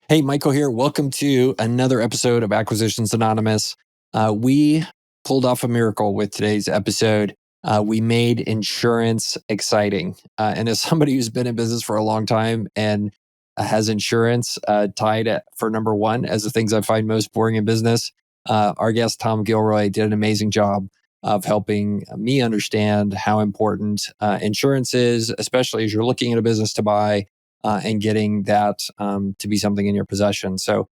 Hey, Michael here. Welcome to another episode of Acquisitions Anonymous. We pulled off a miracle with today's episode. We made insurance exciting. And as somebody who's been in business for a long time and has insurance tied for number one as the things I find most boring in business, our guest, Tom Gilroy, did an amazing job of helping me understand how important insurance is, especially as you're looking at a business to buy and getting that to be something in your possession. So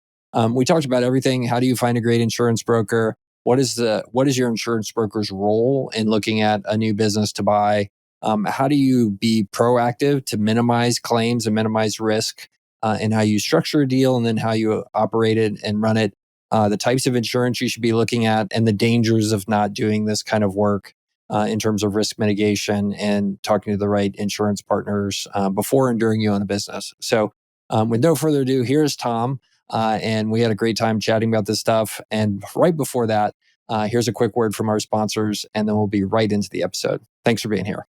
we talked about everything. How do you find a great insurance broker? What is your insurance broker's role in looking at a new business to buy? How do you be proactive to minimize claims and minimize risk in how you structure a deal and then how you operate it and run it? The types of insurance you should be looking at and the dangers of not doing this kind of work in terms of risk mitigation and talking to the right insurance partners before and during you own a business. So, with no further ado, here's Tom. And we had a great time chatting about this stuff. And right before that, here's a quick word from our sponsors, and then we'll be right into the episode. Thanks for being here.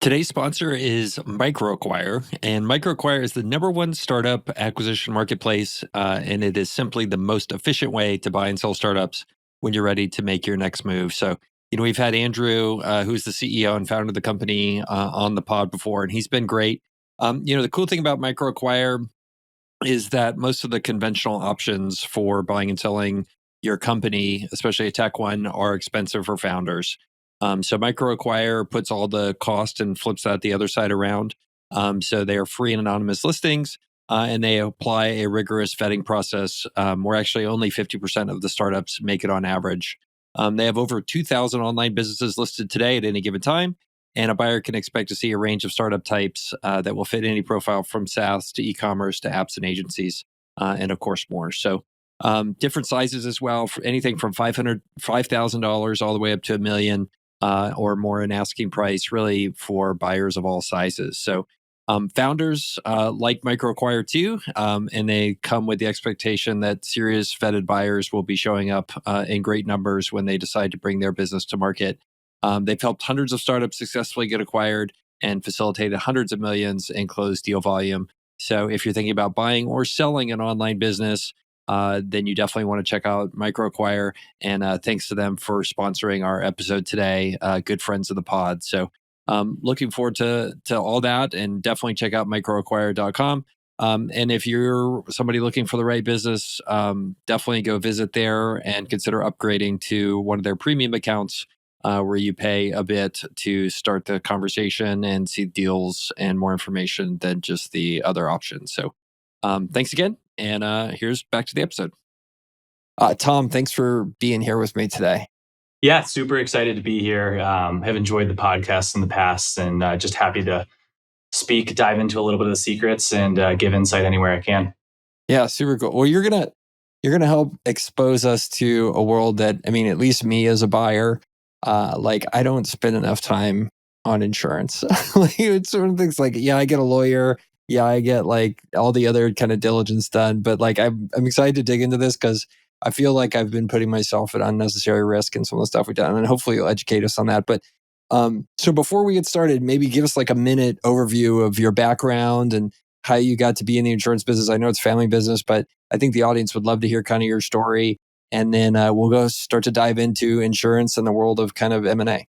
Today's sponsor is Microacquire, and Microacquire is the number one startup acquisition marketplace, and it is simply the most efficient way to buy and sell startups when you're ready to make your next move. So, we've had Andrew, who's the CEO and founder of the company, on the pod before, and he's been great. The cool thing about Microacquire is that most of the conventional options for buying and selling your company, especially a tech one, are expensive for founders. So Microacquire puts all the cost and flips that the other side around. So they are free and anonymous listings, and they apply a rigorous vetting process where actually only 50% of the startups make it on average. They have over 2,000 online businesses listed today at any given time, and a buyer can expect to see a range of startup types that will fit any profile from SaaS to e-commerce to apps and agencies, and of course more. So different sizes as well, for anything from $5,000 all the way up to $1 million or more in asking price, really for buyers of all sizes. So founders like Microacquire too, and they come with the expectation that serious vetted buyers will be showing up in great numbers when they decide to bring their business to market. They've helped hundreds of startups successfully get acquired and facilitated hundreds of millions in closed deal volume. So if you're thinking about buying or selling an online business, then you definitely want to check out Microacquire. And thanks to them for sponsoring our episode today. Good friends of the pod. So looking forward to all that, and definitely check out microacquire.com. And if you're somebody looking for the right business, definitely go visit there and consider upgrading to one of their premium accounts where you pay a bit to start the conversation and see deals and more information than just the other options. So thanks again. And here's back to the episode. Tom, thanks for being here with me today. Yeah, super excited to be here. Have enjoyed the podcast in the past, and just happy to dive into a little bit of the secrets, and give insight anywhere I can. Yeah, super cool. Well, you're gonna help expose us to a world that, I mean, at least me as a buyer, I don't spend enough time on insurance. It's sort of things like, yeah, I get a lawyer. Yeah, I get like all the other kind of diligence done, but like I'm excited to dig into this because I feel like I've been putting myself at unnecessary risk in some of the stuff we've done, and hopefully you'll educate us on that. But so before we get started, maybe give us like a minute overview of your background and how you got to be in the insurance business. I know it's family business, but I think the audience would love to hear kind of your story. And then we'll go start to dive into insurance and the world of kind of M&A.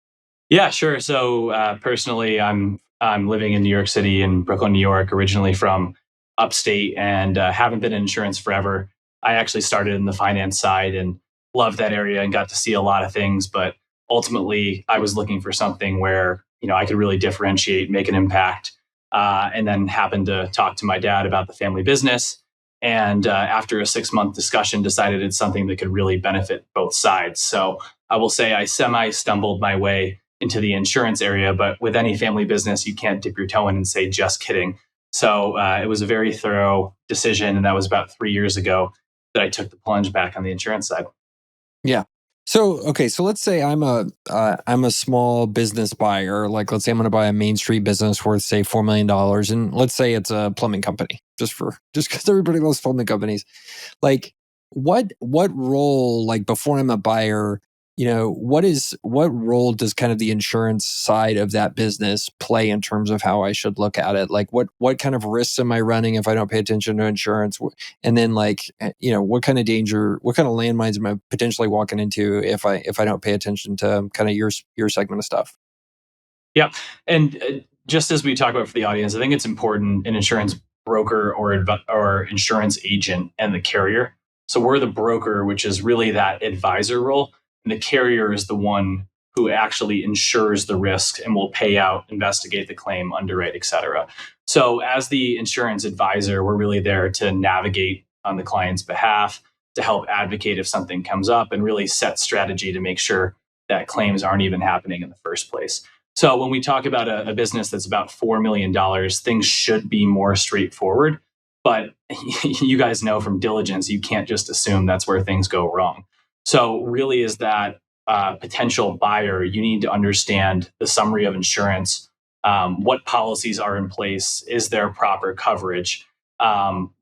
Yeah, sure. So personally, I'm living in New York City, in Brooklyn, New York, originally from upstate, and haven't been in insurance forever. I actually started in the finance side and loved that area and got to see a lot of things. But ultimately, I was looking for something where I could really differentiate, make an impact, and then happened to talk to my dad about the family business. And after a 6-month discussion, decided it's something that could really benefit both sides. So I will say I semi stumbled my way into the insurance area, but with any family business, you can't dip your toe in and say, just kidding. So it was a very thorough decision. And that was about 3 years ago that I took the plunge back on the insurance side. Yeah. So, okay. So let's say I'm a small business buyer. Like, let's say I'm going to buy a Main Street business worth, say, $4 million. And let's say it's a plumbing company, just because everybody loves plumbing companies. Like, what role, like before I'm a buyer, what role does kind of the insurance side of that business play in terms of how I should look at it? Like what kind of risks am I running if I don't pay attention to insurance? And then what kind of danger, what kind of landmines am I potentially walking into if I don't pay attention to kind of your segment of stuff? Yeah. And just as we talk about for the audience, I think it's important an insurance broker or insurance agent and the carrier. So we're the broker, which is really that advisor role. And the carrier is the one who actually insures the risk and will pay out, investigate the claim, underwrite, et cetera. So as the insurance advisor, we're really there to navigate on the client's behalf, to help advocate if something comes up and really set strategy to make sure that claims aren't even happening in the first place. So when we talk about a business that's about $4 million, things should be more straightforward. But you guys know from diligence, you can't just assume that's where things go wrong. So really, is that potential buyer, you need to understand the summary of insurance, what policies are in place, is there proper coverage,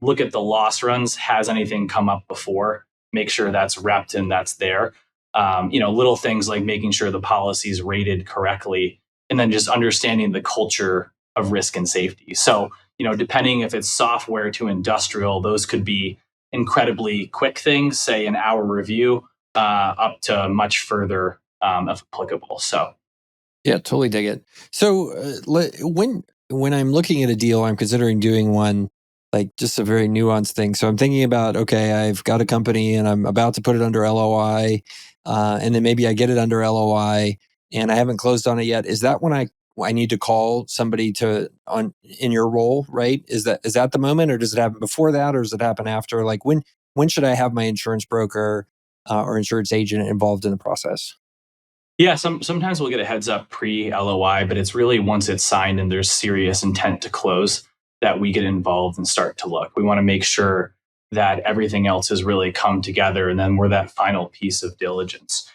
look at the loss runs, has anything come up before, make sure that's repped and that's there. Little things like making sure the policy is rated correctly, and then just understanding the culture of risk and safety. So, depending if it's software to industrial, those could be incredibly quick things, say an hour review, up to much further if applicable. So, Yeah, totally dig it. So when I'm looking at a deal, I'm considering doing one like just a very nuanced thing. So I'm thinking about, okay, I've got a company and I'm about to put it under LOI, and then maybe I get it under LOI and I haven't closed on it yet. Is that when I need to call somebody to on in your role, right? Is that the moment, or does it happen before that, or does it happen after? Like when should I have my insurance broker or insurance agent involved in the process? yeah, sometimes we'll get a heads up pre LOI, but it's really once it's signed and there's serious intent to close that we get involved and start to look. We want to make sure that everything else has really come together, and then we're that final piece of diligence.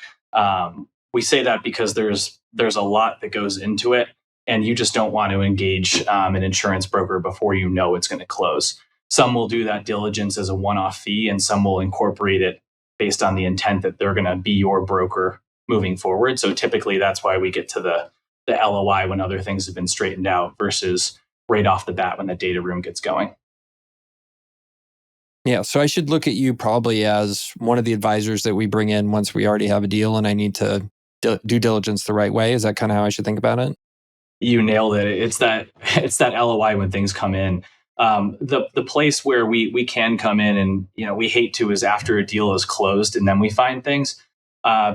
We say that because there's a lot that goes into it, and you just don't want to engage an insurance broker before you know it's going to close. Some will do that diligence as a one-off fee, and some will incorporate it based on the intent that they're going to be your broker moving forward. So typically that's why we get to the LOI when other things have been straightened out versus right off the bat when the data room gets going. Yeah, so I should look at you probably as one of the advisors that we bring in once we already have a deal and I need to do diligence the right way. Is that kind of how I should think about it? You nailed it. It's that LOI when things come in. The place where we can come in and we hate to is after a deal is closed and then we find things,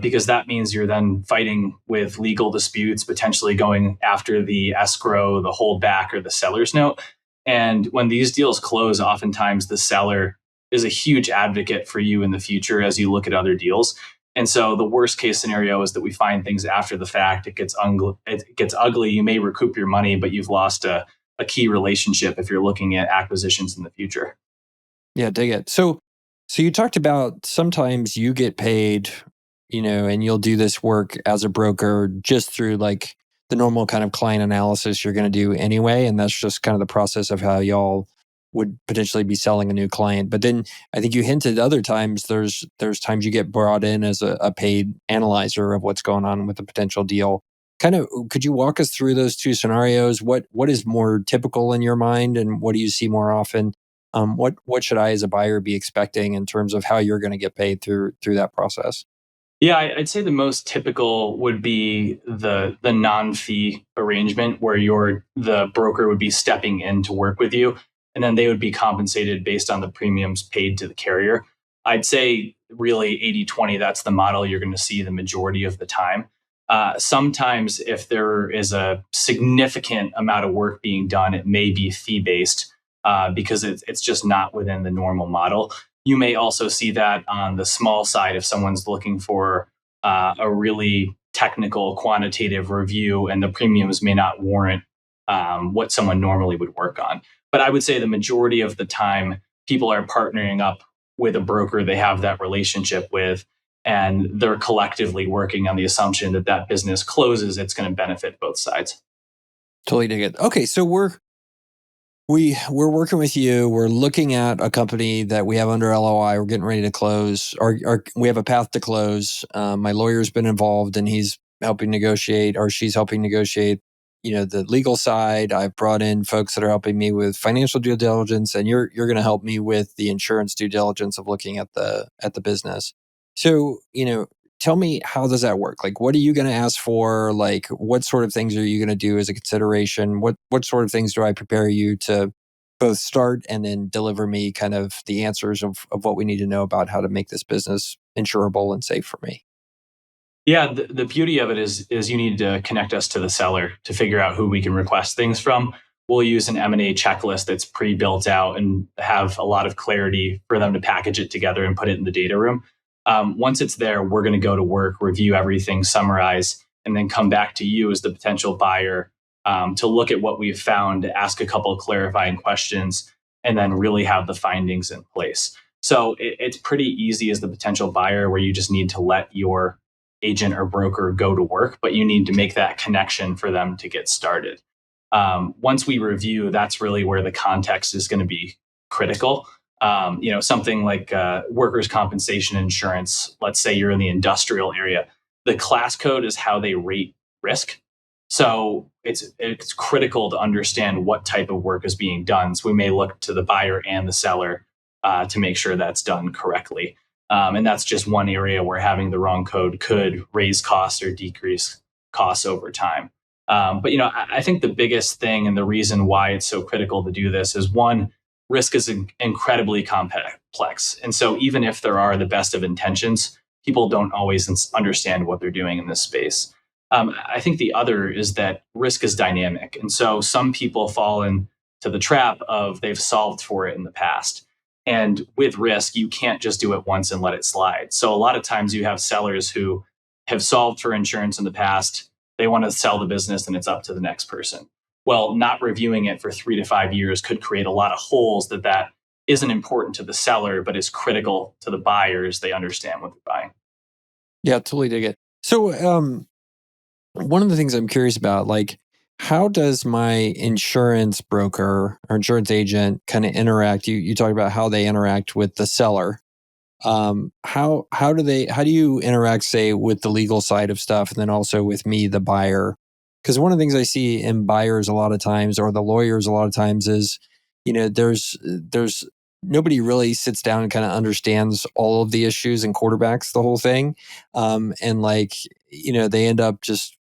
because that means you're then fighting with legal disputes, potentially going after the escrow, the holdback, or the seller's note. And when these deals close, oftentimes the seller is a huge advocate for you in the future as you look at other deals. And so the worst case scenario is that we find things after the fact. It gets ugly. You may recoup your money, but you've lost a key relationship if you're looking at acquisitions in the future. Yeah, dig it. So you talked about sometimes you get paid, and you'll do this work as a broker just through like the normal kind of client analysis you're going to do anyway, and that's just kind of the process of how y'all would potentially be selling a new client. But then I think you hinted other times there's times you get brought in as a paid analyzer of what's going on with the potential deal. Kind of, could you walk us through those two scenarios? What is more typical in your mind, and what do you see more often? What should I as a buyer be expecting in terms of how you're going to get paid through that process? Yeah, I'd say the most typical would be the non-fee arrangement where the broker would be stepping in to work with you, and then they would be compensated based on the premiums paid to the carrier. I'd say really 80/20. That's the model you're going to see the majority of the time. Sometimes if there is a significant amount of work being done, it may be fee based, because it's just not within the normal model. You may also see that on the small side if someone's looking for a really technical quantitative review and the premiums may not warrant what someone normally would work on. But I would say the majority of the time, people are partnering up with a broker they have that relationship with, and they're collectively working on the assumption that that business closes, it's going to benefit both sides. Totally dig it. Okay, so We're working with you. We're looking at a company that we have under LOI. We're getting ready to close, or we have a path to close. My lawyer's been involved, and he's helping negotiate, or she's helping negotiate. The legal side. I've brought in folks that are helping me with financial due diligence, and you're going to help me with the insurance due diligence of looking at the business. So, tell me, how does that work? Like, what are you going to ask for? Like, what sort of things are you going to do as a consideration? What sort of things do I prepare you to both start and then deliver me kind of the answers of what we need to know about how to make this business insurable and safe for me? Yeah, the beauty of it is you need to connect us to the seller to figure out who we can request things from. We'll use an M&A checklist that's pre-built out and have a lot of clarity for them to package it together and put it in the data room. Once it's there, we're going to go to work, review everything, summarize, and then come back to you as the potential buyer to look at what we've found, ask a couple of clarifying questions, and then really have the findings in place. So it's pretty easy as the potential buyer where you just need to let your agent or broker go to work, but you need to make that connection for them to get started. Once we review, that's really where the context is going to be critical. Something like workers' compensation insurance. Let's say you're in the industrial area. The class code is how they rate risk. So it's critical to understand what type of work is being done. So we may look to the buyer and the seller to make sure that's done correctly. And that's just one area where having the wrong code could raise costs or decrease costs over time. I think the biggest thing and the reason why it's so critical to do this is one, risk is incredibly complex. And so even if there are the best of intentions, people don't always understand what they're doing in this space. I think the other is that risk is dynamic. And so some people fall into the trap of they've solved for it in the past. And with risk, you can't just do it once and let it slide. So a lot of times you have sellers who have solved for insurance in the past. They want to sell the business and it's up to the next person. Well, not reviewing it for 3 to 5 years could create a lot of holes that isn't important to the seller, but is critical to the buyers. They understand what they're buying. Yeah, totally dig it. So, one of the things I'm curious about, like, how does my insurance broker or insurance agent kind of interact? You talk about how they interact with the seller. How do you interact, say, with the legal side of stuff, and then also with me, the buyer? Because one of the things I see in buyers a lot of times, or the lawyers a lot of times, is there's nobody really sits down and kind of understands all of the issues and quarterbacks the whole thing, and like they end up just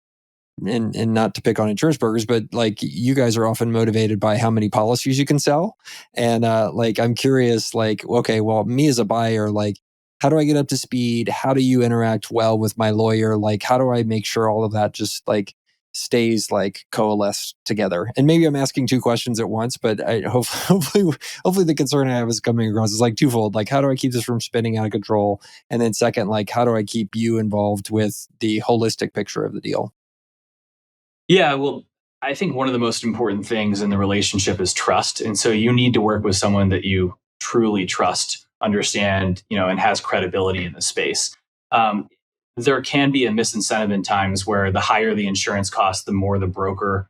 and not to pick on insurance brokers, but like you guys are often motivated by how many policies you can sell. And like I'm curious, like, okay, well, me as a buyer, like, how do I get up to speed? How do you interact well with my lawyer? Like, how do I make sure all of that just like stays like coalesced together? And maybe I'm asking two questions at once, but hopefully the concern I have is coming across is like twofold. Like, how do I keep this from spinning out of control? And then second, like, how do I keep you involved with the holistic picture of the deal? Yeah, well, I think one of the most important things in the relationship is trust. And so you need to work with someone that you truly trust, understand, and has credibility in the space. Um, there can be a misincentive in times where the higher the insurance cost, the more the broker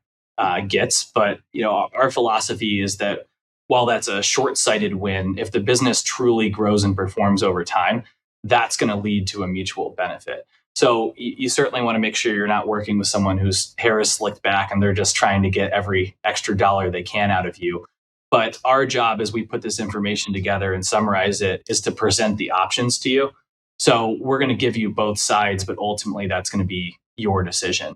gets. But our philosophy is that while that's a short-sighted win, if the business truly grows and performs over time, that's going to lead to a mutual benefit. So you certainly want to make sure you're not working with someone whose hair is slicked back and they're just trying to get every extra dollar they can out of you. But our job as we put this information together and summarize it is to present the options to you. So we're going to give you both sides, but ultimately that's going to be your decision.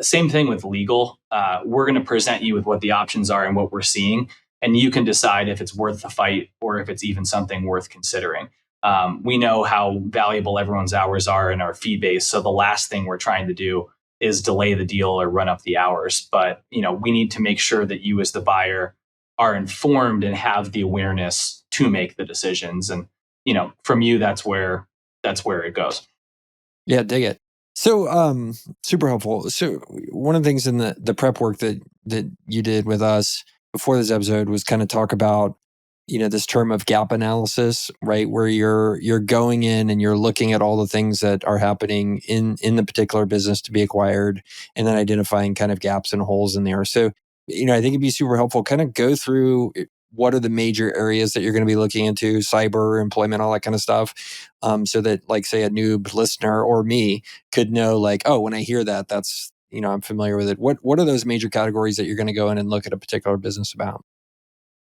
Same thing with legal. We're going to present you with what the options are and what we're seeing, and you can decide if it's worth the fight or if it's even something worth considering. We know how valuable everyone's hours are in our fee base. So the last thing we're trying to do is delay the deal or run up the hours. But we need to make sure that you as the buyer are informed and have the awareness to make the decisions. And from you, that's where it goes. Yeah, dig it. So, super helpful. So, one of the things in the prep work that you did with us before this episode was kind of talk about this term of gap analysis, right? Where you're going in and you're looking at all the things that are happening in the particular business to be acquired, and then identifying kind of gaps and holes in there. So, I think it'd be super helpful. Kind of go through what are the major areas that you're going to be looking into, cyber, employment, all that kind of stuff, so that, like, say, a noob listener or me could know, like, oh, when I hear that, that's I'm familiar with it. What are those major categories that you're going to go in and look at a particular business about?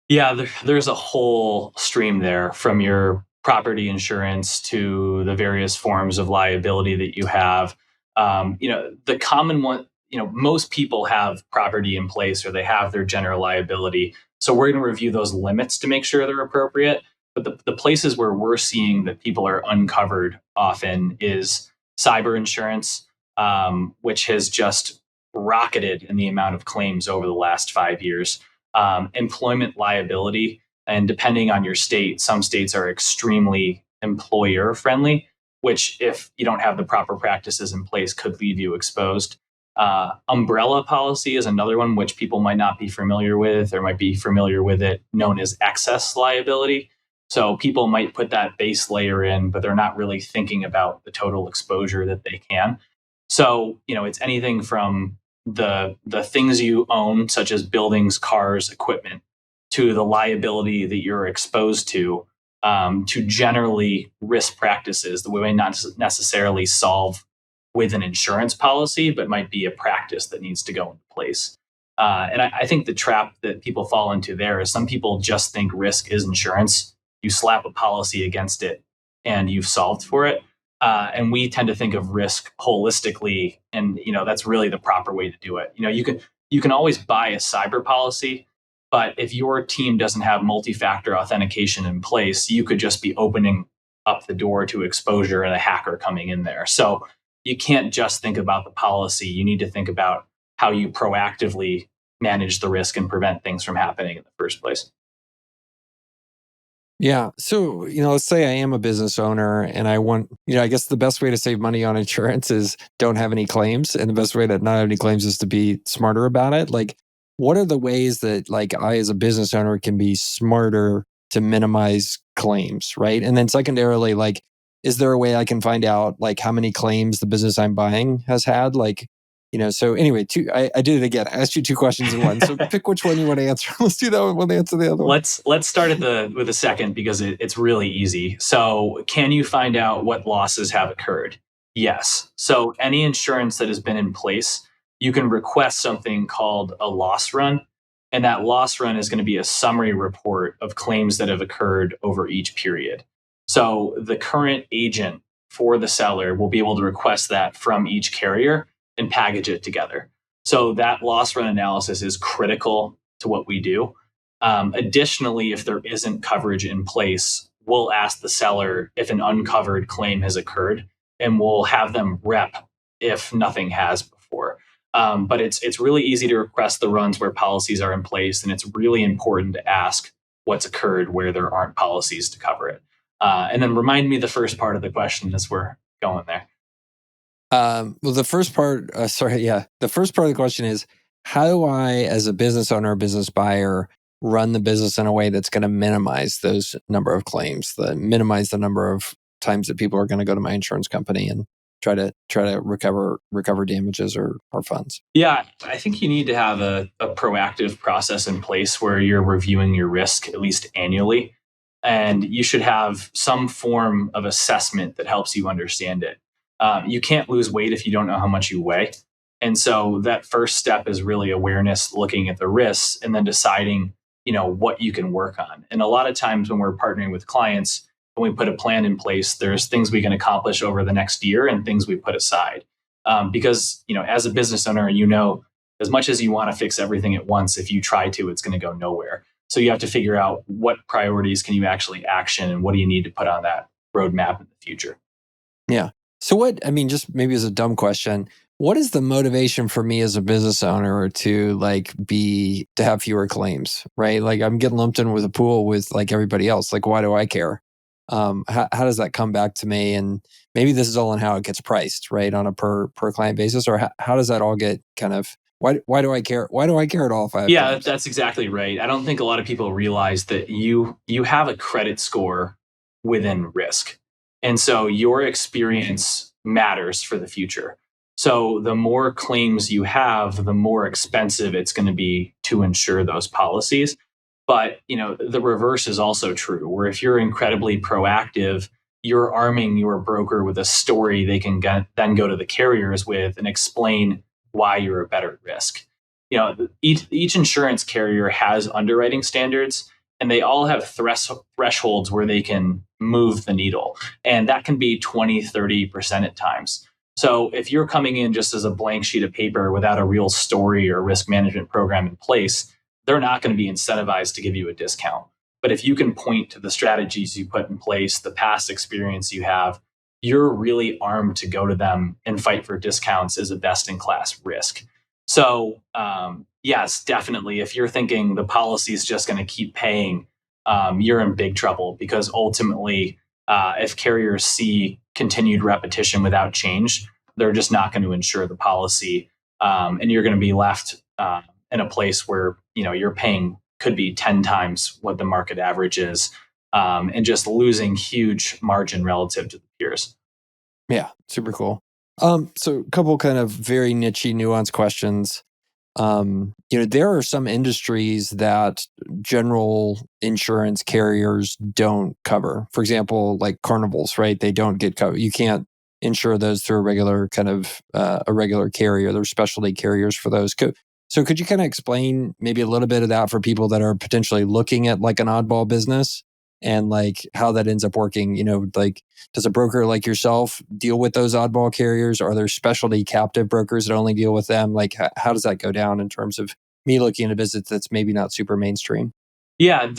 Yeah, there's a whole stream there from your property insurance to the various forms of liability that you have. The common one, most people have property in place or they have their general liability. So we're going to review those limits to make sure they're appropriate. But the places where we're seeing that people are uncovered often is cyber insurance, which has just rocketed in the amount of claims over the last 5 years. Employment liability. And depending on your state, some states are extremely employer friendly, which, if you don't have the proper practices in place, could leave you exposed. Umbrella policy is another one which people might not be familiar with, or might be familiar with it, known as excess liability. So people might put that base layer in, but they're not really thinking about the total exposure that they can. So, it's anything from the things you own, such as buildings, cars, equipment, to the liability that you're exposed to generally risk practices that we may not necessarily solve with an insurance policy, but might be a practice that needs to go into place. And I think the trap that people fall into there is some people just think risk is insurance. You slap a policy against it and you've solved for it. And we tend to think of risk holistically, and that's really the proper way to do it. You can always buy a cyber policy, but if your team doesn't have multi-factor authentication in place, you could just be opening up the door to exposure and a hacker coming in there. So you can't just think about the policy. You need to think about how you proactively manage the risk and prevent things from happening in the first place. Yeah. So, let's say I am a business owner and I want, I guess the best way to save money on insurance is don't have any claims. And the best way to not have any claims is to be smarter about it. Like, what are the ways that, like, I as a business owner can be smarter to minimize claims, right? And then secondarily, like, is there a way I can find out, like, how many claims the business I'm buying has had? Like, so anyway, I did it again. I asked you two questions in one. So pick which one you want to answer. Let's do that one. We'll answer the other one. Let's start with the second, because it's really easy. So, can you find out what losses have occurred? Yes. So any insurance that has been in place, you can request something called a loss run, and that loss run is going to be a summary report of claims that have occurred over each period. So the current agent for the seller will be able to request that from each carrier and package it together. So that loss run analysis is critical to what we do. Additionally, if there isn't coverage in place, we'll ask the seller if an uncovered claim has occurred, and we'll have them rep if nothing has before. But it's really easy to request the runs where policies are in place, and it's really important to ask what's occurred where there aren't policies to cover it. And then remind me the first part of the question as we're going there. Well, the first part, the first part of the question is, how do I, as a business owner or business buyer, run the business in a way that's going to minimize those number of claims, minimize the number of times that people are going to go to my insurance company and try to recover damages or funds? Yeah, I think you need to have a proactive process in place where you're reviewing your risk at least annually, and you should have some form of assessment that helps you understand it. You can't lose weight if you don't know how much you weigh. And so that first step is really awareness, looking at the risks, and then deciding, what you can work on. And a lot of times when we're partnering with clients, when we put a plan in place, there's things we can accomplish over the next year and things we put aside. Because, as a business owner, as much as you want to fix everything at once, if you try to, it's going to go nowhere. So you have to figure out what priorities can you actually action, and what do you need to put on that roadmap in the future. Yeah. So just maybe as a dumb question, what is the motivation for me as a business owner to have fewer claims, right? Like, I'm getting lumped in with a pool with like everybody else. Like, why do I care? How does that come back to me? And maybe this is all on how it gets priced, right? On a per client basis, or how does that all get kind of, why do I care? Why do I care at all if I have claims? That's exactly right. I don't think a lot of people realize that you have a credit score within risk. And so your experience matters for the future. So the more claims you have, the more expensive it's going to be to insure those policies. But, the reverse is also true, where if you're incredibly proactive, you're arming your broker with a story they can then go to the carriers with and explain why you're a better risk. Each insurance carrier has underwriting standards, and they all have thresholds where they can move the needle. And that can be 20, 30% at times. So if you're coming in just as a blank sheet of paper without a real story or risk management program in place, they're not going to be incentivized to give you a discount. But if you can point to the strategies you put in place, the past experience you have, you're really armed to go to them and fight for discounts as a best in class risk. So, yes, definitely. If you're thinking the policy is just going to keep paying, you're in big trouble, because ultimately, if carriers see continued repetition without change, they're just not going to insure the policy, and you're going to be left in a place where you're paying could be 10 times what the market average is, and just losing huge margin relative to the peers. Yeah, super cool. So a couple kind of very niche-y, nuanced questions. There are some industries that general insurance carriers don't cover. For example, like carnivals, right? They don't get covered. You can't insure those through a regular a regular carrier. There's specialty carriers for those. So could you kind of explain maybe a little bit of that for people that are potentially looking at like an oddball business, and like how that ends up working? Like, does a broker like yourself deal with those oddball carriers? Are there specialty captive brokers that only deal with them? Like, how does that go down in terms of me looking at a business that's maybe not super mainstream? Yeah,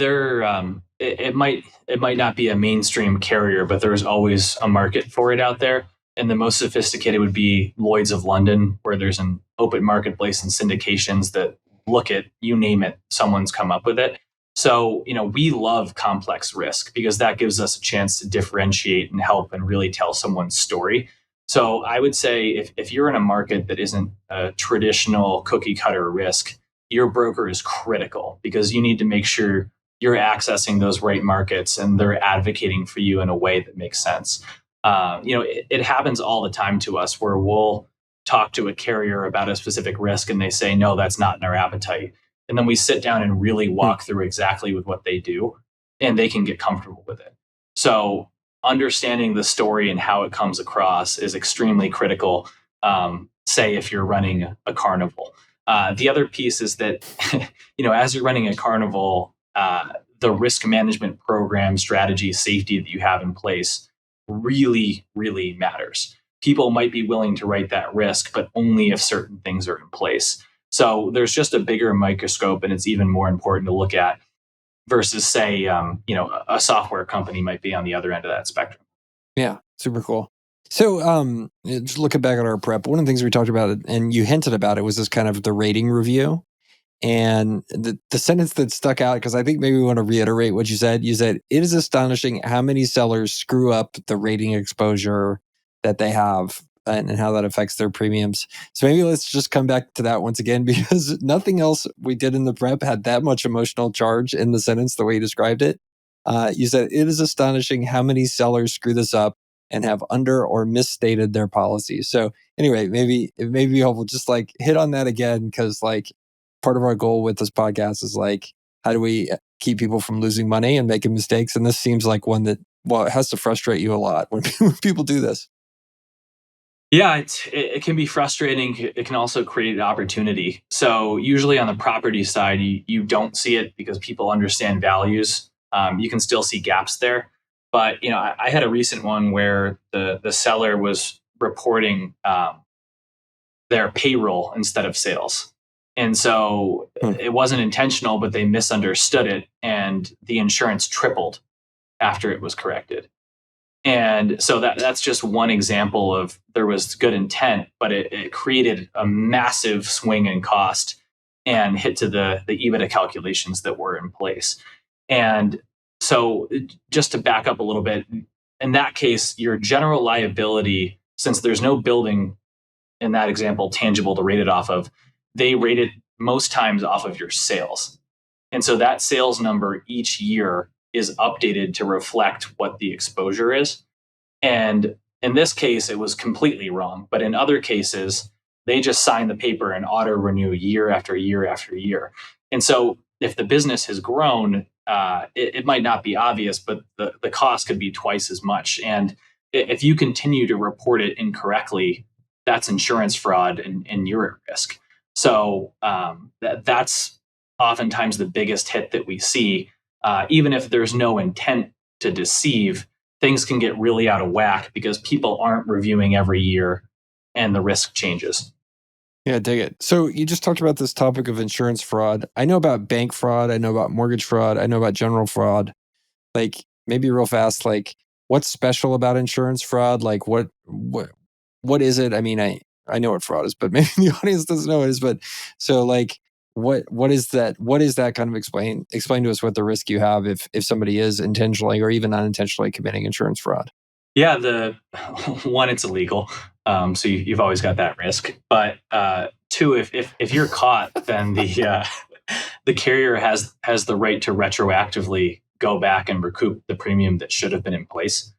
it might not be a mainstream carrier, but there's always a market for it out there. And the most sophisticated would be Lloyd's of London, where there's an open marketplace and syndications that look at, you name it, someone's come up with it. So, we love complex risk because that gives us a chance to differentiate and help and really tell someone's story. So I would say if you're in a market that isn't a traditional cookie cutter risk, your broker is critical, because you need to make sure you're accessing those right markets and they're advocating for you in a way that makes sense. It happens all the time to us where we'll talk to a carrier about a specific risk and they say, no, that's not in our appetite. And then we sit down and really walk through exactly with what they do, and they can get comfortable with it. So understanding the story and how it comes across is extremely critical. Say if you're running a carnival. The other piece is that, as you're running a carnival, the risk management program, strategy, safety that you have in place really, really matters. People might be willing to write that risk, but only if certain things are in place. So there's just a bigger microscope, and it's even more important to look at versus, say, a software company might be on the other end of that spectrum. Yeah, super cool. So, just looking back at our prep, one of the things we talked about, and you hinted about it, was this kind of the rating review. And the sentence that stuck out, because I think maybe we want to reiterate what you said. You said, it is astonishing how many sellers screw up the rating exposure that they have, and how that affects their premiums. So maybe let's just come back to that once again, because nothing else we did in the prep had that much emotional charge in the sentence the way you described it. You said, it is astonishing how many sellers screw this up and have under or misstated their policies. So anyway, maybe it may be helpful just like hit on that again, because like part of our goal with this podcast is like, how do we keep people from losing money and making mistakes? And this seems like one that, well, it has to frustrate you a lot when people do this. Yeah, it can be frustrating. It can also create an opportunity. So usually on the property side, you don't see it because people understand values. You can still see gaps there. But I had a recent one where the seller was reporting their payroll instead of sales. And so it wasn't intentional, but they misunderstood it, and the insurance tripled after it was corrected. And so that's just one example of, there was good intent, but it created a massive swing in cost and hit to the EBITDA calculations that were in place. And so just to back up a little bit, in that case, your general liability, since there's no building in that example tangible to rate it off of, they rate it most times off of your sales. And so that sales number each year is updated to reflect what the exposure is. And In this case, it was completely wrong. But in other cases, they just sign the paper and auto renew year after year after year. And so if the business has grown, it might not be obvious, but the cost could be twice as much. And if you continue to report it incorrectly, that's insurance fraud and you're at risk. So that's oftentimes the biggest hit that we see. Even if there's no intent to deceive, things can get really out of whack because people aren't reviewing every year and the risk changes. Yeah, dig it. So you just talked about this topic of insurance fraud. I know about bank fraud. I know about mortgage fraud. I know about general fraud. Like maybe real fast, like what's special about insurance fraud? Like what is it? I mean, I know what fraud is, but maybe the audience doesn't know what it is. But so like what is that? What is that kind of explain to us what the risk you have if somebody is intentionally or even unintentionally committing insurance fraud? Yeah, the one, it's illegal, so you've always got that risk. But two, if you're caught, then the carrier has the right to retroactively go back and recoup the premium that should have been in place.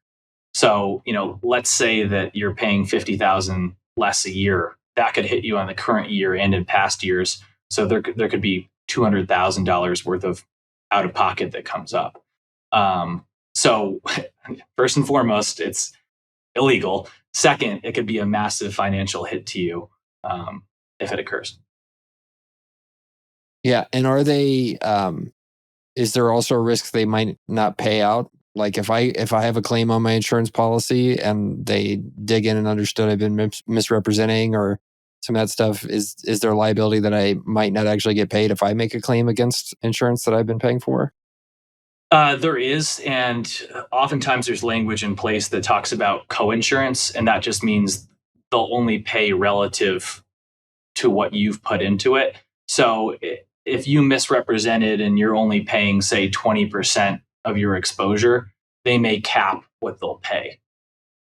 So let's say that you're paying 50,000 less a year, that could hit you on the current year and in past years. So there could be $200,000 worth of out of pocket that comes up. So first and foremost, it's illegal. Second, it could be a massive financial hit to you if it occurs. Yeah, and are they? Is there also a risk they might not pay out? Like if I have a claim on my insurance policy and they dig in and understood I've been misrepresenting or some of that stuff, is there liability that I might not actually get paid if I make a claim against insurance that I've been paying for? There is, and oftentimes there's language in place that talks about co-insurance, and that just means they'll only pay relative to what you've put into it. So if you misrepresented and you're only paying, say, 20% of your exposure, they may cap what they'll pay.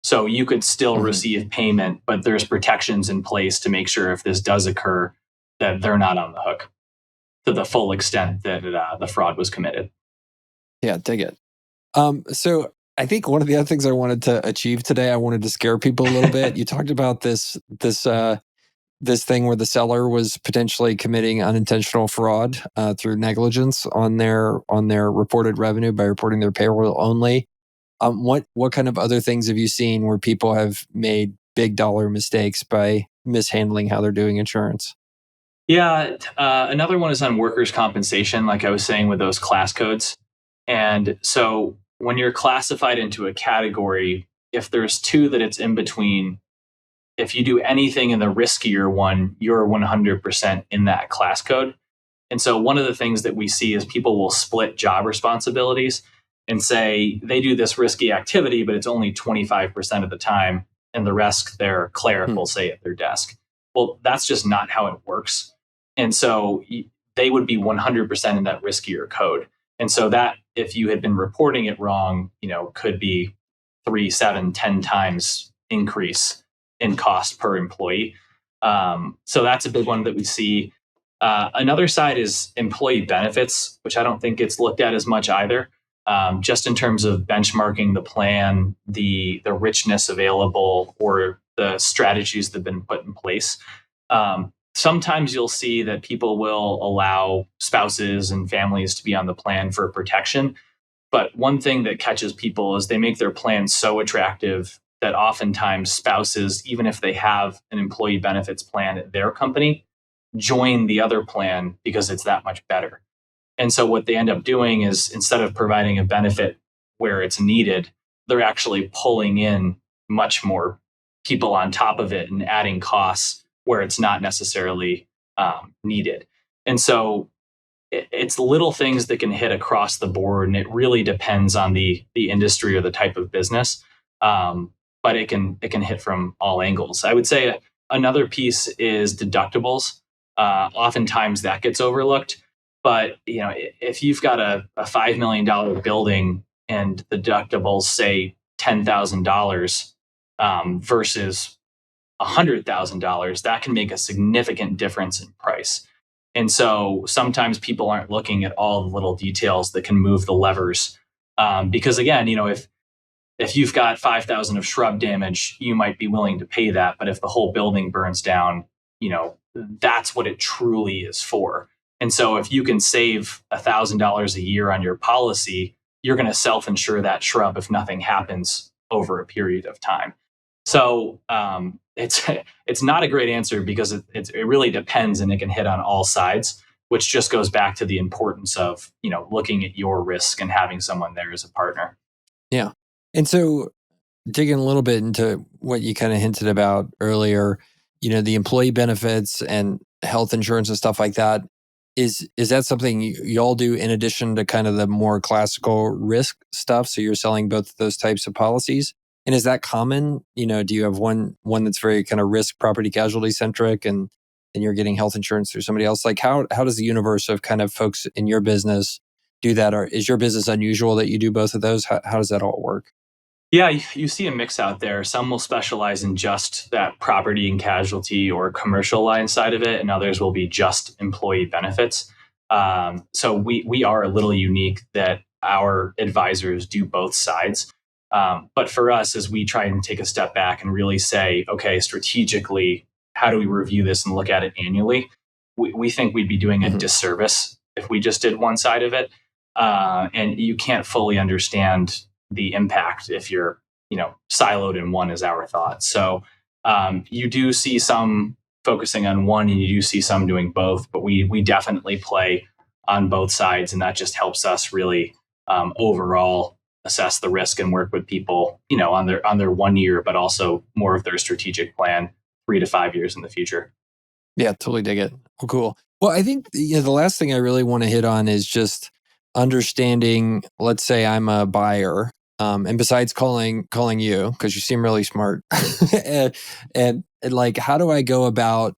So you could still receive payment, but there's protections in place to make sure if this does occur, that they're not on the hook to the full extent that the fraud was committed. Yeah, dig it. So I think one of the other things I wanted to achieve today, I wanted to scare people a little bit. You talked about this thing where the seller was potentially committing unintentional fraud through negligence on their reported revenue by reporting their payroll only. What kind of other things have you seen where people have made big dollar mistakes by mishandling how they're doing insurance? Yeah, another one is on workers' compensation, like I was saying with those class codes. And so when you're classified into a category, if there's two that it's in between, if you do anything in the riskier one, you're 100% in that class code. And so one of the things that we see is people will split job responsibilities and say they do this risky activity, but it's only 25% of the time, and the rest they're clerical, say, at their desk. Well, that's just not how it works. And so they would be 100% in that riskier code. And so that if you had been reporting it wrong, could be 3, 7, 10 times increase in cost per employee. So that's a big one that we see. Another side is employee benefits, which I don't think gets looked at as much either. Just in terms of benchmarking the plan, the richness available, or the strategies that have been put in place. Sometimes you'll see that people will allow spouses and families to be on the plan for protection. But one thing that catches people is they make their plan so attractive that oftentimes spouses, even if they have an employee benefits plan at their company, join the other plan because it's that much better. And so what they end up doing is instead of providing a benefit where it's needed, they're actually pulling in much more people on top of it and adding costs where it's not necessarily needed. And so it's little things that can hit across the board, and it really depends on the industry or the type of business. But it can hit from all angles. I would say another piece is deductibles. Oftentimes that gets overlooked. But if you've got a $5 million building and the deductibles say $10,000 versus $100,000, that can make a significant difference in price. And so sometimes people aren't looking at all the little details that can move the levers. Because again, if you've got 5,000 of shrub damage, you might be willing to pay that. But if the whole building burns down, that's what it truly is for. And so if you can save $1,000 a year on your policy, you're going to self-insure that shrub if nothing happens over a period of time. So it's not a great answer because it really depends, and it can hit on all sides, which just goes back to the importance of looking at your risk and having someone there as a partner. Yeah. And so digging a little bit into what you kind of hinted about earlier, the employee benefits and health insurance and stuff like that, is that something you all do in addition to kind of the more classical risk stuff? So you're selling both of those types of policies? And is that common? Do you have one that's very kind of risk property casualty centric and you're getting health insurance through somebody else? Like how does the universe of kind of folks in your business do that? Or is your business unusual that you do both of those? How does that all work? Yeah, you see a mix out there. Some will specialize in just that property and casualty or commercial line side of it, and others will be just employee benefits. So we are a little unique that our advisors do both sides. But for us, as we try and take a step back and really say, okay, strategically, how do we review this and look at it annually? We think we'd be doing a disservice if we just did one side of it. And you can't fully understand the impact if you're siloed in one, is our thought. So you do see some focusing on one and you do see some doing both, but we definitely play on both sides, and that just helps us really overall assess the risk and work with people on their 1 year, but also more of their strategic plan 3 to 5 years in the future. Yeah, totally dig it. Well, cool. Well, I think the last thing I really want to hit on is just understanding, let's say I'm a buyer, and besides calling you because you seem really smart, and like, how do I go about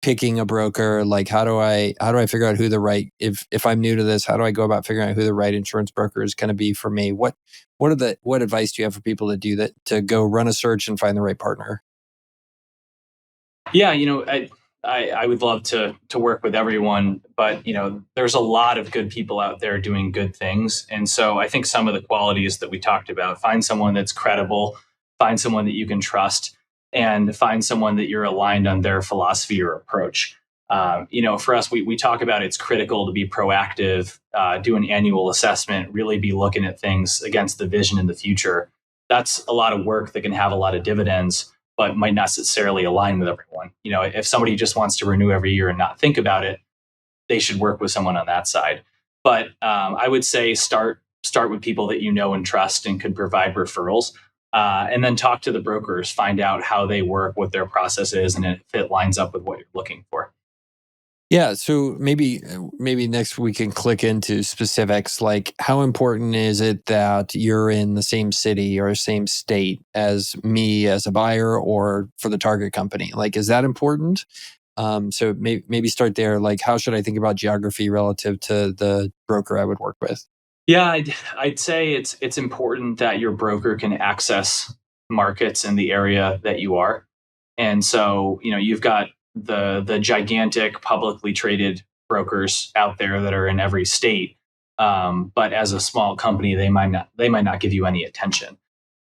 picking a broker? Like, how do I figure out who the right, if I'm new to this, how do I go about figuring out who the right insurance broker is going to be for me? What advice do you have for people to do that, to go run a search and find the right partner? Yeah, I would love to work with everyone, but there's a lot of good people out there doing good things. And so I think some of the qualities that we talked about, find someone that's credible, find someone that you can trust, and find someone that you're aligned on their philosophy or approach. For us, we talk about it's critical to be proactive, do an annual assessment, really be looking at things against the vision in the future. That's a lot of work that can have a lot of dividends, but might not necessarily align with everyone. If somebody just wants to renew every year and not think about it, they should work with someone on that side. But I would say start with people that you know and trust and could provide referrals, and then talk to the brokers, find out how they work, what their process is, and if it lines up with what you're looking for. Yeah, so maybe next we can click into specifics, like how important is it that you're in the same city or same state as me as a buyer or for the target company? Like, is that important? So maybe start there. Like, how should I think about geography relative to the broker I would work with? Yeah, I'd say it's important that your broker can access markets in the area that you are. And so, you've got the gigantic publicly traded brokers out there that are in every state. But as a small company, they might not give you any attention.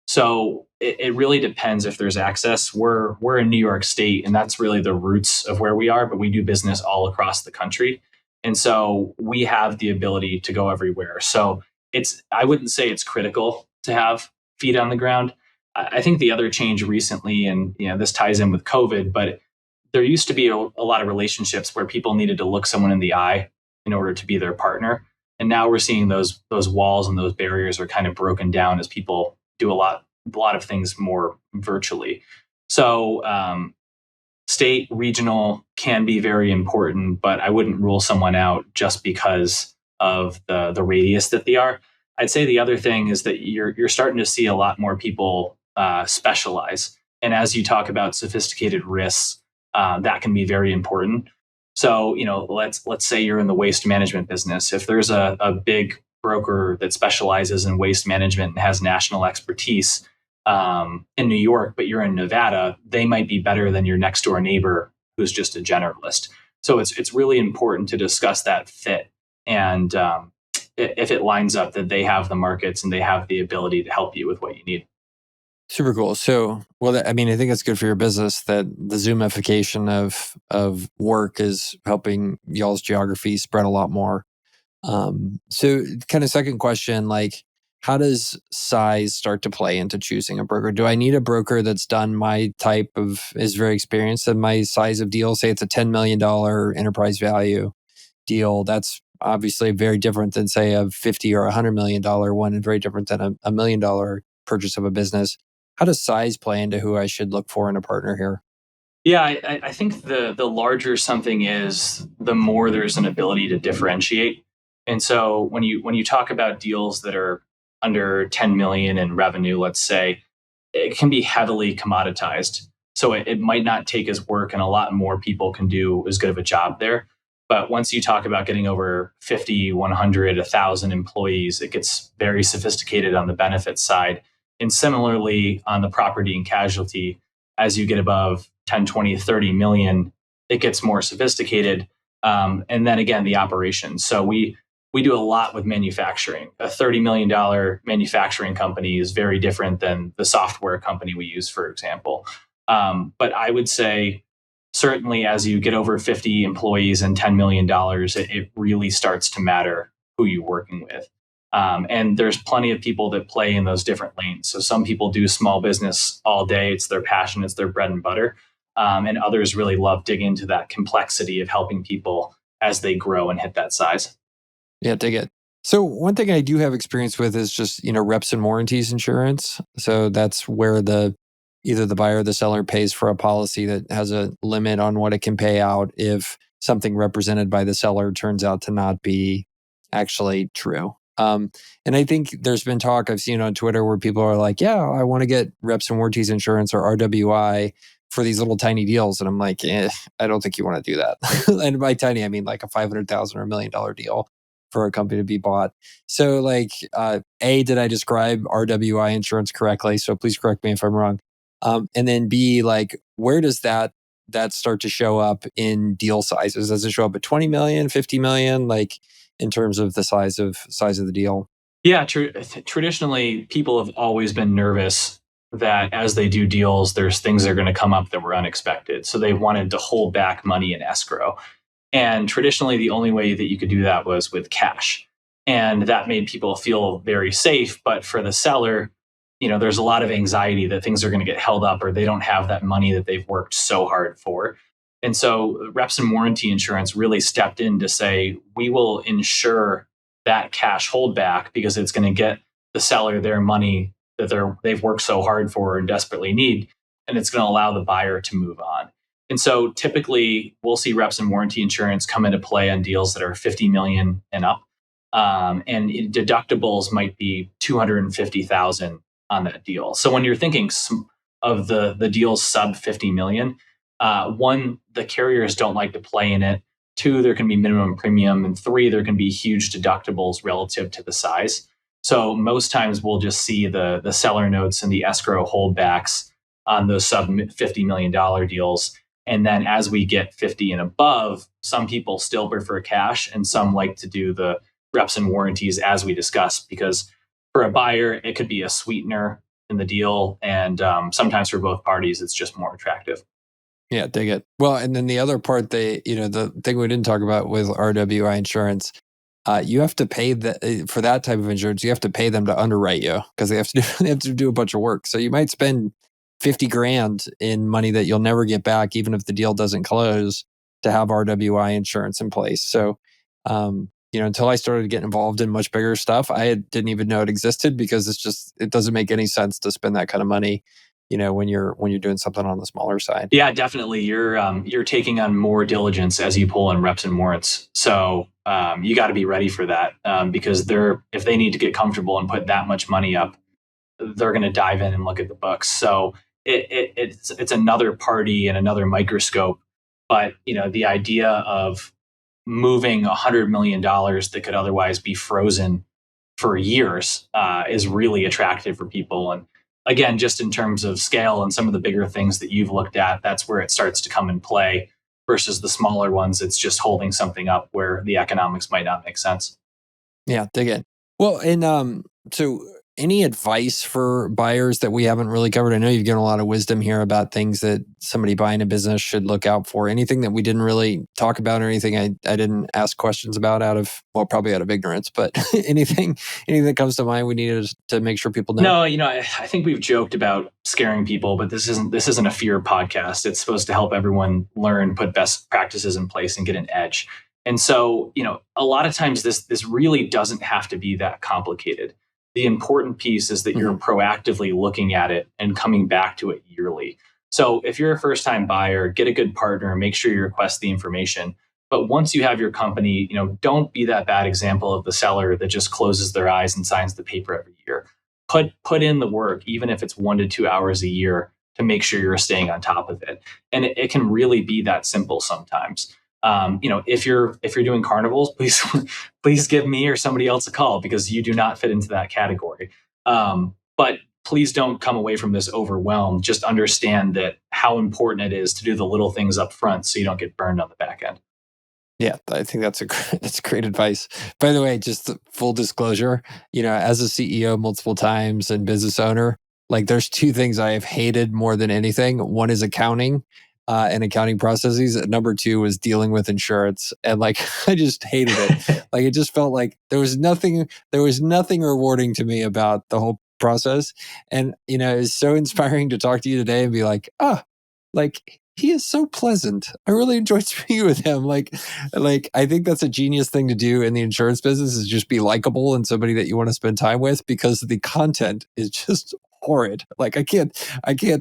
So it really depends if there's access. We're in New York State, and that's really the roots of where we are, but we do business all across the country. And so we have the ability to go everywhere. So I wouldn't say it's critical to have feet on the ground. I think the other change recently, and this ties in with COVID, but there used to be a lot of relationships where people needed to look someone in the eye in order to be their partner. And now we're seeing those walls and those barriers are kind of broken down as people do a lot of things more virtually. So state, regional can be very important, but I wouldn't rule someone out just because of the radius that they are. I'd say the other thing is that you're starting to see a lot more people specialize. And as you talk about sophisticated risks, that can be very important. So, let's say you're in the waste management business. If there's a big broker that specializes in waste management and has national expertise in New York, but you're in Nevada, they might be better than your next door neighbor who's just a generalist. So it's really important to discuss that fit. And if it lines up that they have the markets and they have the ability to help you with what you need. Super cool. So, well, I mean, I think it's good for your business that the Zoomification of work is helping y'all's geography spread a lot more. So kind of second question, like how does size start to play into choosing a broker? Do I need a broker that's done my type of, is very experienced in my size of deal? Say it's a $10 million enterprise value deal. That's obviously very different than say a 50 or $100 million one, and very different than a $1 million purchase of a business. How does size play into who I should look for in a partner here? Yeah, I think the larger something is, the more there's an ability to differentiate. And so when you talk about deals that are under 10 million in revenue, let's say, it can be heavily commoditized. So it might not take as work, and a lot more people can do as good of a job there. But once you talk about getting over 50, 100, 1,000 employees, it gets very sophisticated on the benefits side. And similarly, on the property and casualty, as you get above 10, 20, 30 million, it gets more sophisticated. And then again, the operations. So we do a lot with manufacturing. A $30 million manufacturing company is very different than the software company we use, for example. But I would say, certainly as you get over 50 employees and $10 million, it really starts to matter who you're working with. And there's plenty of people that play in those different lanes. So some people do small business all day. It's their passion, it's their bread and butter. And others really love digging into that complexity of helping people as they grow and hit that size. Yeah, dig it. So one thing I do have experience with is just, reps and warranties insurance. So that's where either the buyer or the seller pays for a policy that has a limit on what it can pay out if something represented by the seller turns out to not be actually true. And I think there's been talk I've seen on Twitter where people are like, yeah, I want to get reps and warranties insurance or RWI for these little tiny deals. And I'm like, I don't think you want to do that. And by tiny, I mean like a $500,000 or $1 million deal for a company to be bought. So like, did I describe RWI insurance correctly? So please correct me if I'm wrong. And then B, like, where does that start to show up in deal sizes? Does it show up at 20 million, 50 million, like in terms of the size of the deal? Yeah, traditionally, people have always been nervous that as they do deals, there's things that are going to come up that were unexpected. So they wanted to hold back money in escrow. And traditionally, the only way that you could do that was with cash. And that made people feel very safe. But for the seller, there's a lot of anxiety that things are going to get held up, or they don't have that money that they've worked so hard for. And so reps and warranty insurance really stepped in to say, we will insure that cash holdback because it's going to get the seller their money that they've worked so hard for and desperately need. And it's going to allow the buyer to move on. And so typically we'll see reps and warranty insurance come into play on deals that are 50 million and up. And deductibles might be 250,000 on that deal. So when you're thinking of the deals sub 50 million, one, the carriers don't like to play in it. Two, there can be minimum premium. And three, there can be huge deductibles relative to the size. So most times we'll just see the seller notes and the escrow holdbacks on those sub $50 million deals. And then as we get 50 and above, some people still prefer cash and some like to do the reps and warranties as we discussed, because for a buyer, it could be a sweetener in the deal. And sometimes for both parties, it's just more attractive. Yeah, dig it. Well, and then the other part, the thing we didn't talk about with RWI insurance, you have to pay for that type of insurance. You have to pay them to underwrite you because they have to do a bunch of work. So you might spend 50 grand in money that you'll never get back, even if the deal doesn't close, to have RWI insurance in place. So, until I started getting involved in much bigger stuff, I didn't even know it existed because it doesn't make any sense to spend that kind of money, when you're doing something on the smaller side. Yeah, definitely. You're taking on more diligence as you pull in reps and warrants. So you got to be ready for that because if they need to get comfortable and put that much money up, they're going to dive in and look at the books. So it's another party and another microscope. But the idea of moving $100 million that could otherwise be frozen for years is really attractive for people. And again, just in terms of scale and some of the bigger things that you've looked at, that's where it starts to come in play versus the smaller ones. It's just holding something up where the economics might not make sense. Yeah, dig in. Well, and so any advice for buyers that we haven't really covered? I know you've given a lot of wisdom here about things that somebody buying a business should look out for. Anything that we didn't really talk about, or anything I didn't ask questions about out of, well, probably out of ignorance, but anything that comes to mind we needed to make sure people know? No, I think we've joked about scaring people, but this isn't a fear podcast. It's supposed to help everyone learn, put best practices in place, and get an edge. And so, a lot of times this really doesn't have to be that complicated. The important piece is that you're proactively looking at it and coming back to it yearly. So if you're a first time buyer, get a good partner, make sure you request the information. But once you have your company, don't be that bad example of the seller that just closes their eyes and signs the paper every year. Put in the work, even if it's 1 to 2 hours a year, to make sure you're staying on top of it. And it can really be that simple sometimes. If you're doing carnivals, please give me or somebody else a call, because you do not fit into that category. But please don't come away from this overwhelmed. Just understand that how important it is to do the little things up front so you don't get burned on the back end. Yeah, I think that's great advice. By the way, just full disclosure, as a CEO multiple times and business owner, like there's two things I have hated more than anything. One is accounting and accounting processes. And number two was dealing with insurance. And like I just hated it. Like it just felt like there was nothing rewarding to me about the whole process. And it's so inspiring to talk to you today and be like, like he is so pleasant. I really enjoyed speaking with him. Like I think that's a genius thing to do in the insurance business, is just be likable and somebody that you want to spend time with, because the content is just horrid. Like I can't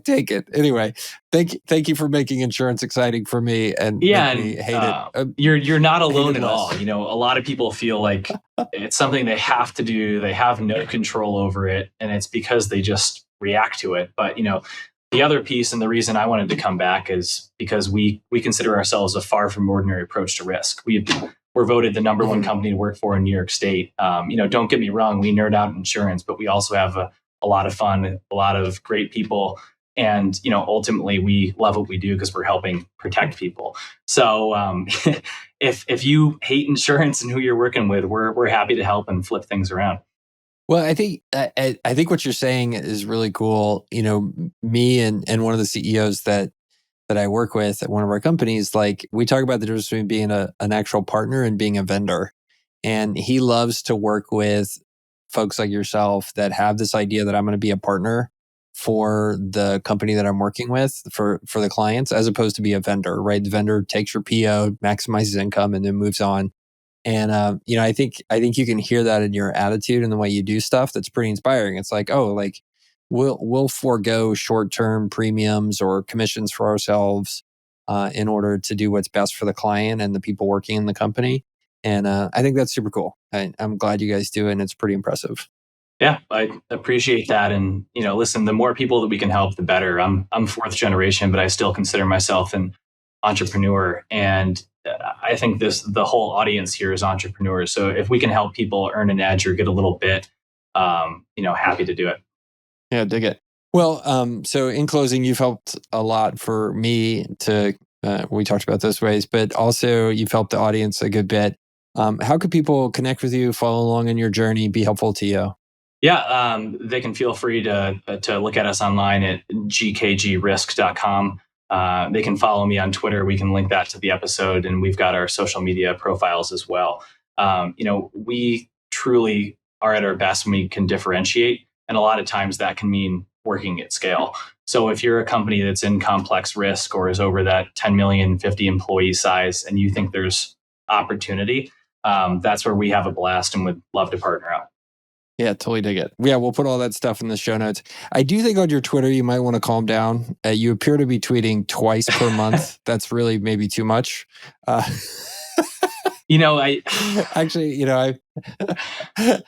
take it. Anyway, thank you for making insurance exciting for me and Yeah, make me hate it. You're not alone at all. less. A lot of people feel like it's something they have to do. They have no control over it, and it's because they just react to it. But the other piece, and the reason I wanted to come back, is because we consider ourselves a far from ordinary approach to risk. We're voted the number one company to work for in New York State. Don't get me wrong, we nerd out in insurance, but we also have a lot of fun, a lot of great people. And, ultimately we love what we do because we're helping protect people. So if you hate insurance and who you're working with, we're happy to help and flip things around. Well, I think what you're saying is really cool. Me and one of the CEOs that I work with at one of our companies, like we talk about the difference between being an actual partner and being a vendor. And he loves to work with folks like yourself that have this idea that I'm going to be a partner for the company that I'm working with, for the clients, as opposed to be a vendor, right? The vendor takes your PO, maximizes income, and then moves on. And I think you can hear that in your attitude and the way you do stuff. That's pretty inspiring. It's like, like we'll forego short-term premiums or commissions for ourselves in order to do what's best for the client and the people working in the company. And I think that's super cool. I'm glad you guys do it, and it's pretty impressive. Yeah, I appreciate that. And, listen, the more people that we can help, the better. I'm fourth generation, but I still consider myself an entrepreneur. And I think the whole audience here is entrepreneurs. So if we can help people earn an edge or get a little bit, happy to do it. Yeah, dig it. Well, so in closing, you've helped a lot for me to, we talked about those ways, but also you've helped the audience a good bit. How could people connect with you, follow along in your journey, be helpful to you? Yeah, they can feel free to look at us online at gkgrisk.com. They can follow me on Twitter. We can link that to the episode, and we've got our social media profiles as well. We truly are at our best when we can differentiate, and a lot of times that can mean working at scale. So if you're a company that's in complex risk or is over that 10 million, 50 employee size, and you think there's opportunity, that's where we have a blast and would love to partner up. Yeah, totally dig it. Yeah, we'll put all that stuff in the show notes. I do think on your Twitter, you might want to calm down. You appear to be tweeting twice per month. That's really maybe too much. I actually,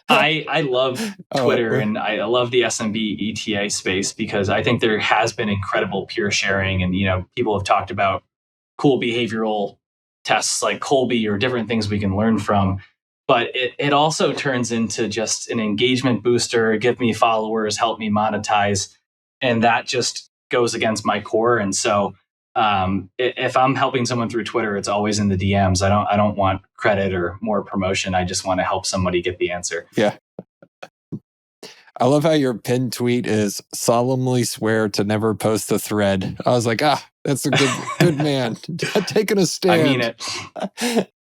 I love Twitter and I love the SMB ETA space, because I think there has been incredible peer sharing, and people have talked about cool behavioral tests like Colby or different things we can learn from. But it also turns into just an engagement booster, give me followers, help me monetize. And that just goes against my core. And so If I'm helping someone through Twitter, it's always in the DMs. I don't want credit or more promotion. I just want to help somebody get the answer. Yeah. I love how your pinned tweet is solemnly swear to never post a thread. I was like, that's a good man taking a stand. I mean it.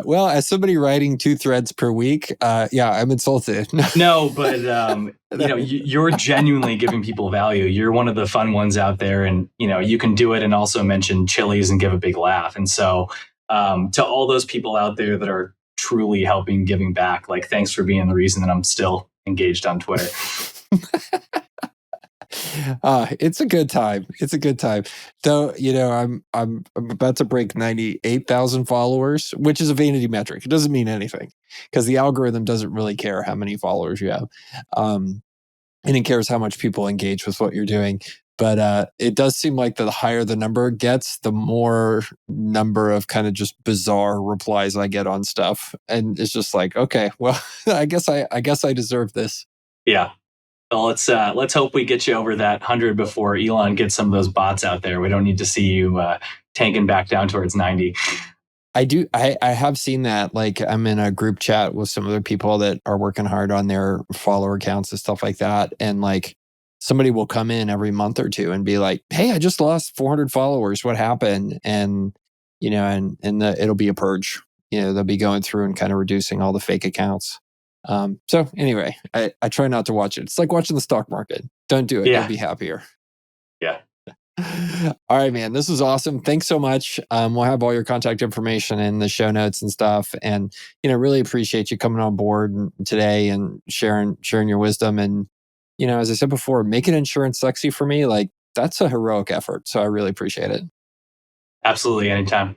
Well, as somebody writing 2 threads per week, yeah, I'm insulted. No, but you're genuinely giving people value. You're one of the fun ones out there, and you can do it and also mention Chili's and give a big laugh. And so, to all those people out there that are truly helping, giving back, like, thanks for being the reason that I'm still engaged on Twitter. It's a good time. It's a good time. Though, I'm about to break 98,000 followers, which is a vanity metric. It doesn't mean anything because the algorithm doesn't really care how many followers you have. And it cares how much people engage with what you're doing. But it does seem like the higher the number gets, the more number of kind of just bizarre replies I get on stuff. And it's just like, okay, well, I guess I deserve this. Yeah. Well, let's hope we get you over that 100 before Elon gets some of those bots out there. We don't need to see you tanking back down towards 90. I have seen that. Like, I'm in a group chat with some other people that are working hard on their follower accounts and stuff like that. And like, somebody will come in every month or two and be like, "Hey, I just lost 400 followers. What happened?" And it'll be a purge. They'll be going through and kind of reducing all the fake accounts. So anyway, I try not to watch it. It's like watching the stock market. Don't do it. Yeah. You'll be happier. Yeah. All right, man. This was awesome. Thanks so much. We'll have all your contact information in the show notes and stuff. And really appreciate you coming on board today and sharing your wisdom. And as I said before, making insurance sexy for me, like, that's a heroic effort. So I really appreciate it. Absolutely, anytime.